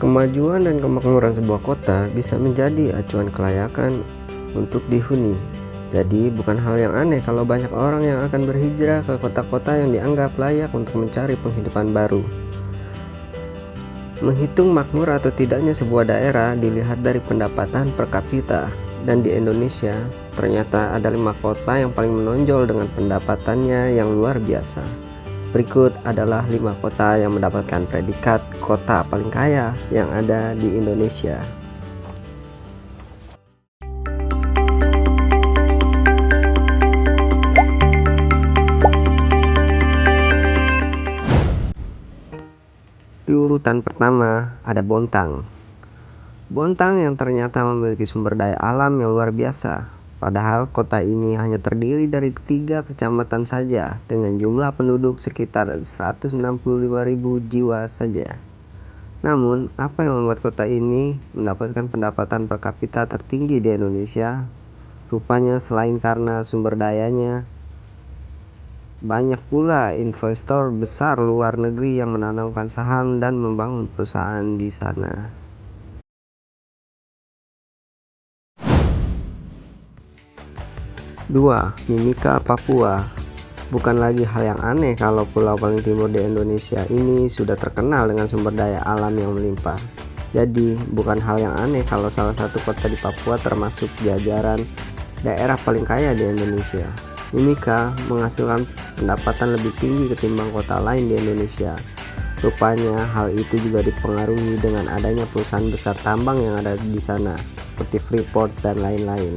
Kemajuan dan kemakmuran sebuah kota bisa menjadi acuan kelayakan untuk dihuni. Jadi bukan hal yang aneh kalau banyak orang yang akan berhijrah ke kota-kota yang dianggap layak untuk mencari penghidupan baru. Menghitung makmur atau tidaknya sebuah daerah dilihat dari pendapatan per kapita. Dan di Indonesia, ternyata ada 5 kota yang paling menonjol dengan pendapatannya yang luar biasa. Berikut adalah 5 kota yang mendapatkan predikat kota paling kaya yang ada di Indonesia. Di urutan pertama ada Bontang. Bontang yang ternyata memiliki sumber daya alam yang luar biasa. Padahal kota ini hanya terdiri dari 3 kecamatan saja dengan jumlah penduduk sekitar 165.000 jiwa saja. Namun, apa yang membuat kota ini mendapatkan pendapatan per kapita tertinggi di Indonesia? Rupanya selain karena sumber dayanya, banyak pula investor besar luar negeri yang menanamkan saham dan membangun perusahaan di sana. 2. Mimika, Papua. Bukan lagi hal yang aneh kalau pulau paling timur di Indonesia ini sudah terkenal dengan sumber daya alam yang melimpah. Jadi, bukan hal yang aneh kalau salah satu kota di Papua termasuk jajaran daerah paling kaya di Indonesia. Mimika menghasilkan pendapatan lebih tinggi ketimbang kota lain di Indonesia. Rupanya hal itu juga dipengaruhi dengan adanya perusahaan besar tambang yang ada di sana, seperti Freeport dan lain-lain.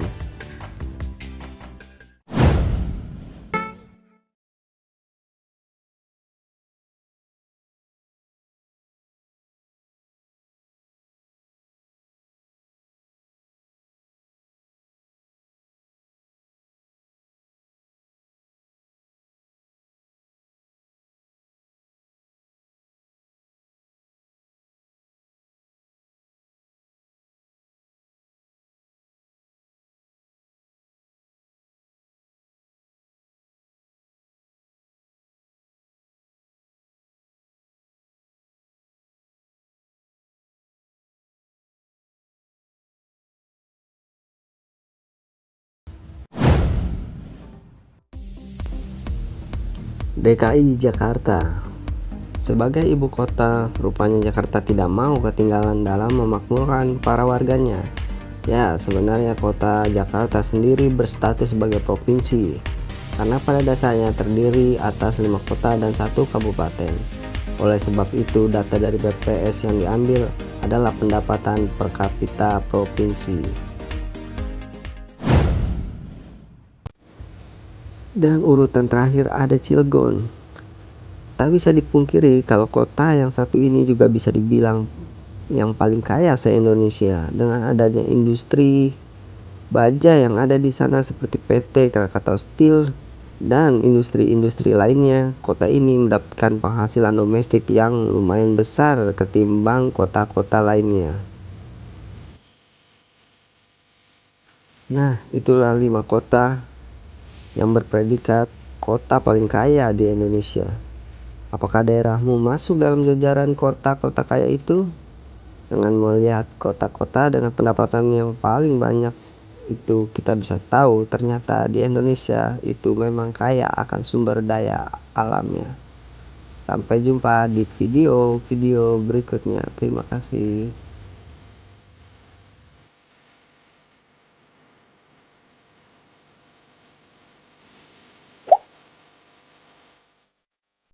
DKI Jakarta. Sebagai ibu kota, rupanya Jakarta tidak mau ketinggalan dalam memakmurkan para warganya. Ya, sebenarnya kota Jakarta sendiri berstatus sebagai provinsi, karena pada dasarnya terdiri atas 5 kota dan 1 kabupaten. Oleh sebab itu, data dari BPS yang diambil adalah pendapatan per kapita provinsi. Dan urutan terakhir ada Cilegon. Tak bisa dipungkiri kalau kota yang satu ini juga bisa dibilang yang paling kaya se-Indonesia dengan adanya industri baja yang ada di sana seperti PT Krakatau Steel dan industri-industri lainnya. Kota ini mendapatkan penghasilan domestik yang lumayan besar ketimbang kota-kota lainnya. Nah, itulah 5 kota yang berpredikat kota paling kaya di Indonesia. Apakah daerahmu masuk dalam jajaran kota-kota kaya itu? Dengan melihat kota-kota dengan pendapatan yang paling banyak itu, kita bisa tahu ternyata di Indonesia itu memang kaya akan sumber daya alamnya. Sampai jumpa di video-video berikutnya. Terima kasih.